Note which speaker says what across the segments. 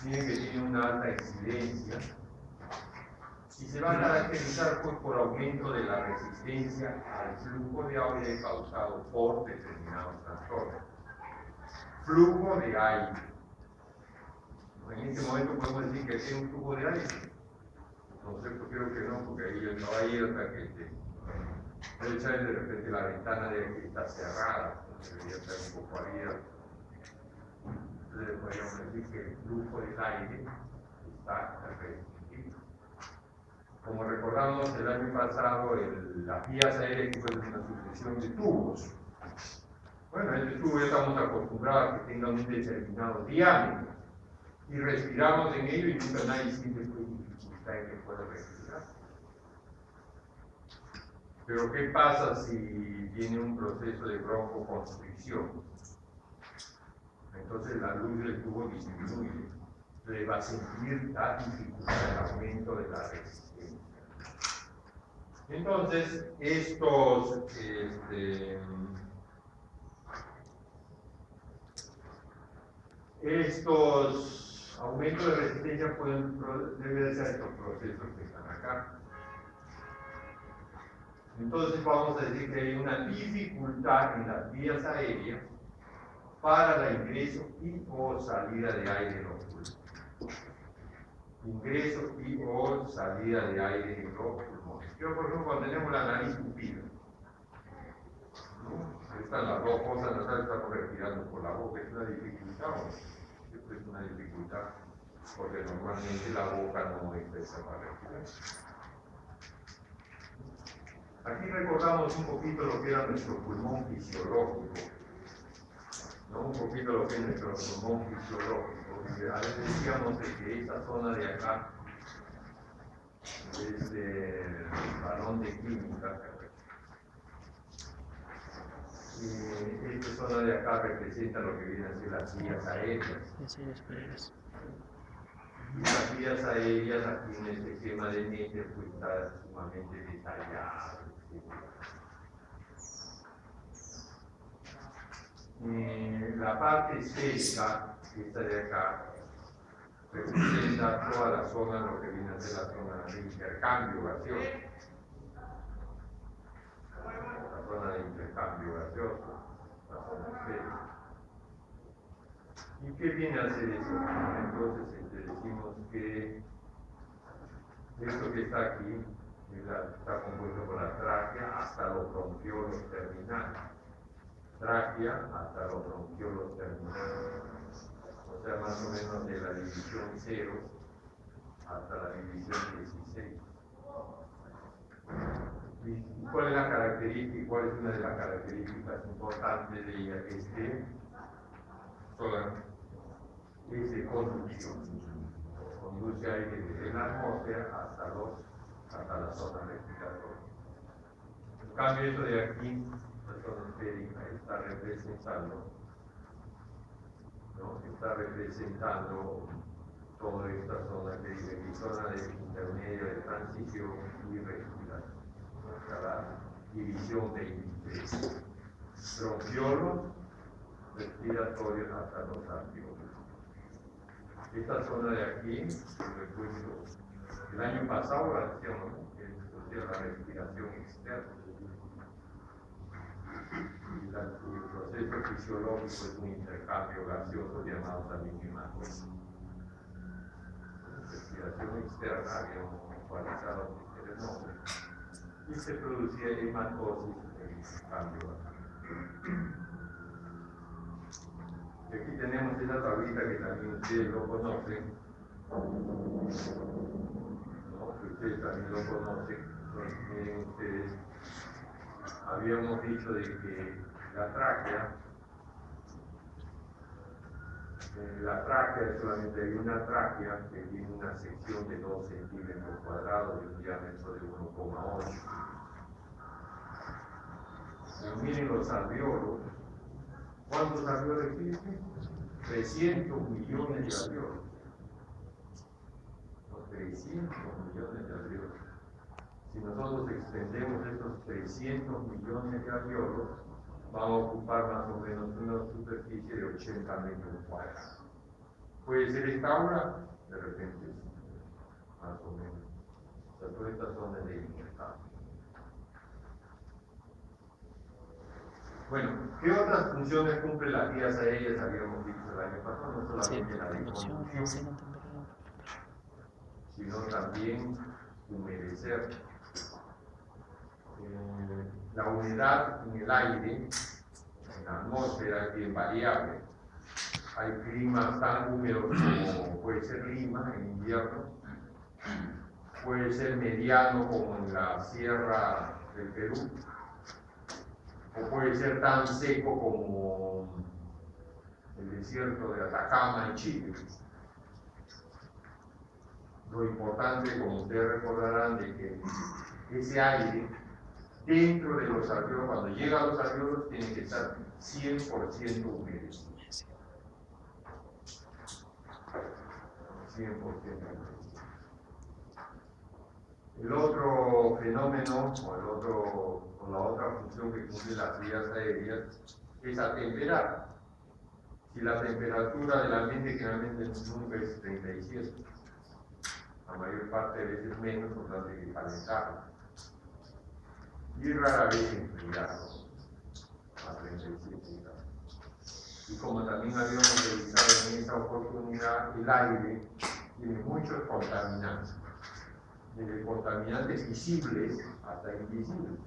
Speaker 1: Miren que tiene una alta incidencia y se va a caracterizar pues, por aumento de la resistencia al flujo de aire causado por determinados trastornos. Flujo de aire. En este momento podemos decir que tiene un flujo de aire. No sé, pues creo que no, porque ahí yo estaba ahí hasta que debe ser de repente la ventana de que está cerrada, debería estar un poco abierta. Entonces podríamos decir que el flujo del aire está restringido. Como recordamos el año pasado, las vías aéreas que fueron una sucesión de tubos. Bueno, este tubo ya estamos acostumbrados a que tenga un determinado diámetro y respiramos en ello y nunca nadie siente dificultad en que pueda respirar. Pero ¿qué pasa si tiene un proceso de broncoconstricción? Entonces la luz del tubo disminuye, le va a sentir la dificultad el aumento de la resistencia. Entonces, estos aumentos de resistencia deben ser estos procesos que están acá. Entonces vamos a decir que hay una dificultad en las vías aéreas para el ingreso y o salida de aire en los pulmones. Ingreso y o salida de aire en los pulmones. Yo, por ejemplo, cuando tenemos la nariz tupida, ¿no? Ahí están las dos cosas nasales, estamos respirando por la boca, es una dificultad, ¿no? Esto es una dificultad, porque normalmente la boca no está hecha para respirar. Aquí recordamos un poquito lo que era nuestro pulmón fisiológico, ¿no? Un poquito lo que es nuestro pulmón fisiológico. Y a veces decíamos de que esta zona de acá es el balón de química. Y esta zona de acá representa lo que vienen a ser las vías aéreas. Y las vías aéreas aquí en este esquema de Meter pues está sumamente detallado. La parte seca, esta de acá, representa toda la zona, lo que viene a ser la zona de intercambio gaseoso. La zona de intercambio gaseoso, la zona seca. ¿Y qué viene a hacer eso? Entonces decimos que esto que está aquí está compuesto por la tráquea hasta los bronquiolos terminales. Tráquea hasta los bronquiolos terminales. O sea, más o menos de la división 0 hasta la división 16. ¿Y cuál es la característica? ¿Cuál es una de las características importantes de ella? Es de conducción. Conduce aire desde la atmósfera hasta la zona respiratoria. En cambio, esto de aquí, la zona esférica, está representando, ¿no? Está representando toda esta zona que dice mi zona de intermedia de transición y respiración. Cada división 23. Bronquiolos respiratorios hasta los alveolos. Esta zona de aquí, recuerdo, el año pasado la hacíamos, la respiración externa. El proceso fisiológico es un intercambio gaseoso llamado también hematosis. Respiración externa, habíamos actualizado el nombre, y se producía hematosis en el cambio gaseoso. Y aquí tenemos esa tablita que también ustedes lo conocen, ¿no? Que ustedes también lo conocen. Miren ustedes, habíamos dicho de que la tráquea solamente hay una tráquea que tiene una sección de 2 centímetros cuadrados y un diámetro de 1,8. Y miren los alveolos. ¿Cuántos alveolos existen? 300 millones de alveolos. 300 millones de alveolos. Si nosotros extendemos estos 300 millones de alveolos, vamos a ocupar más o menos una superficie de 80 metros cuadrados. Puede ser esta aula, de repente, más o menos. O sea, todas estas zonas de libertad. Bueno, ¿qué otras funciones cumple las vías aéreas? Habíamos dicho el año pasado, no solamente la de conducción, sino también humedecer. La humedad en el aire, en la atmósfera, es bien variable. Hay climas tan húmedos como puede ser Lima en invierno, puede ser mediano como en la sierra del Perú, o puede ser tan seco como el desierto de Atacama en Chile. Lo importante, como ustedes recordarán, de que ese aire dentro de los alveolos, cuando llega a los alveolos, tiene que estar 100% humedecido. 100% humedecido. El otro fenómeno, o la otra función que cumplen las vías aéreas, es atemperar. Si la temperatura del ambiente generalmente nunca es 37, la mayor parte de veces menos, por tanto hay que calentarla. Y rara vez enfriarlo a 37 grados. Y como también habíamos revisado en esa oportunidad, el aire tiene muchos contaminantes, desde contaminantes visibles hasta invisibles.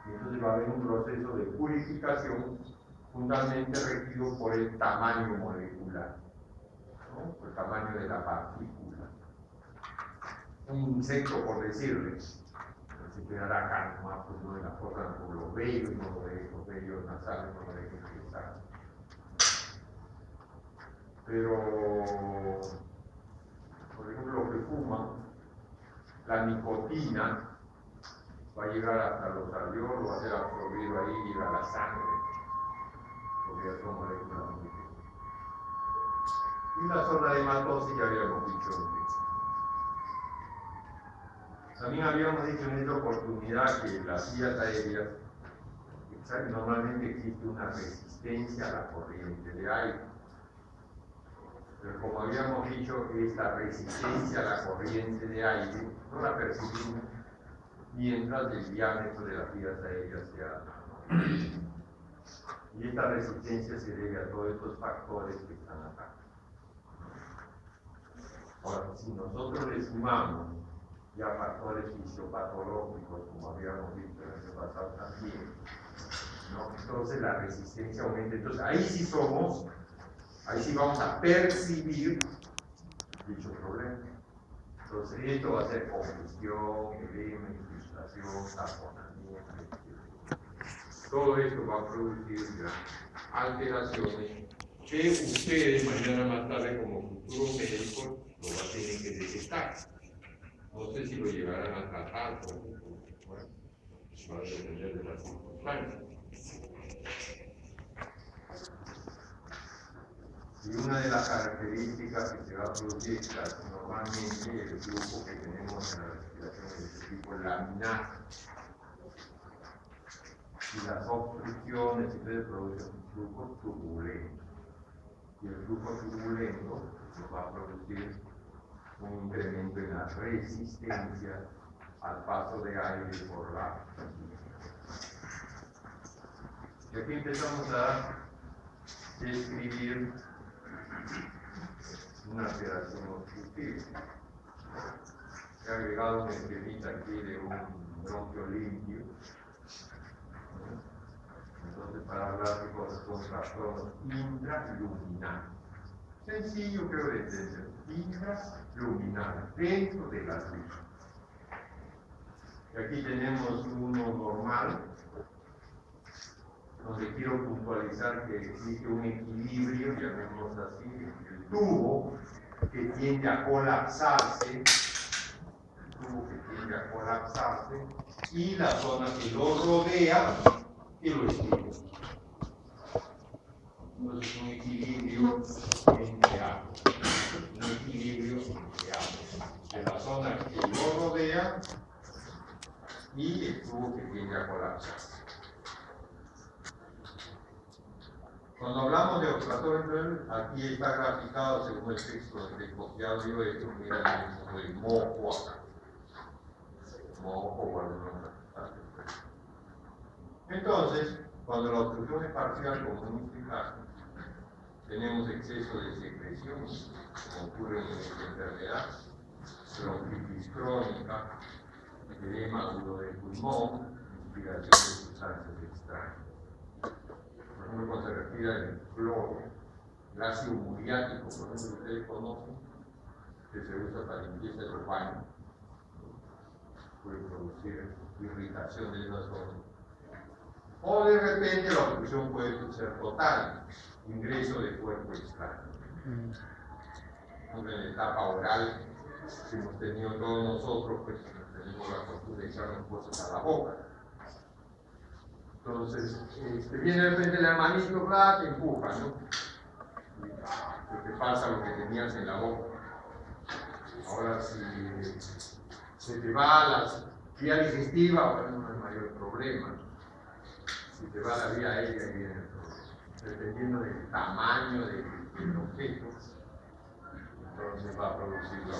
Speaker 1: Y entonces va a haber un proceso de purificación fundamentalmente regido por el tamaño molecular, ¿no? Por el tamaño de la partícula. Un insecto, por decirles, se quedará acá nomás, pues no, en la forma por los vellos, no de los vellos nasales, no de ingresar. Pero, por ejemplo, los que fuman, la nicotina va a llegar hasta los alveolos, va a ser absorbido ahí y llega a la sangre, porque ya son moléculas muy pequeñas. Y la zona de matosis ya habíamos dicho antes. También habíamos dicho en esta oportunidad que las vías aéreas, normalmente existe una resistencia a la corriente de aire. Pero como habíamos dicho, esta resistencia a la corriente de aire no la percibimos mientras el diámetro de las vías aéreas sea alto. Y esta resistencia se debe a todos estos factores que están acá. Ahora, si nosotros le sumamos ya factores fisiopatológicos, como habíamos visto el año pasado también, ¿no? Entonces la resistencia aumenta. Entonces ahí sí vamos a percibir dicho problema. Entonces esto va a ser combustión, edema, infiltración, taponamiento, etc. Todo esto va a producir alteraciones que ustedes mañana más tarde como futuros médicos lo van a tener que detectar. No sé si lo llegarán a tratar, bueno, va a depender de las circunstancias. Y una de las características que se va a producir es que normalmente el flujo que tenemos en la respiración es de tipo laminar. Y las obstrucciones entonces producen un flujo turbulento. Y el flujo turbulento nos va a producir un incremento en la resistencia al paso de aire por la y aquí empezamos a describir una alteración obstructiva. He agregado una esquemita aquí de un bronquio limpio. Entonces, para hablar de cosas con trastornos intraluminales. Sencillo, creo de entender. Intraluminales, dentro de la luz. Y aquí tenemos uno normal, donde quiero puntualizar que existe un equilibrio, llamémoslo así, entre el tubo que tiende a colapsarse, y la zona que lo rodea y lo estimula. Entonces, un equilibrio entre ambos. Un equilibrio entre ambos. De la zona que lo rodea y el tubo que tiende a colapsarse. Cuando hablamos de observatorio, aquí está graficado según el texto del copiado yo he hecho, mira el mojo acá. Mojo o alguna otra. Entonces, cuando la obstrucción es parcial, como en este caso, tenemos exceso de secreción, como ocurre en esta enfermedad, bronquitis crónica, edema agudo del pulmón, inspiración de sustancias extrañas. Por ejemplo, cuando se respira el cloro, el ácido muriático, por ejemplo, que ustedes conocen, que se usa para limpieza de los baños, puede producir irritación de esa zona. O de repente la obstrucción puede ser total, ingreso de cuerpo extraño. En la etapa oral que hemos tenido todos nosotros, pues tenemos la costumbre de echarnos cosas a la boca. Entonces, viene de repente la manito, te empuja, ¿no? Y te pasa lo que tenías en la boca. Ahora, si se te va la vía digestiva, bueno, no hay mayor problema. Si te va la vía aérea, viene el problema. Dependiendo del tamaño del objeto, entonces va a producir la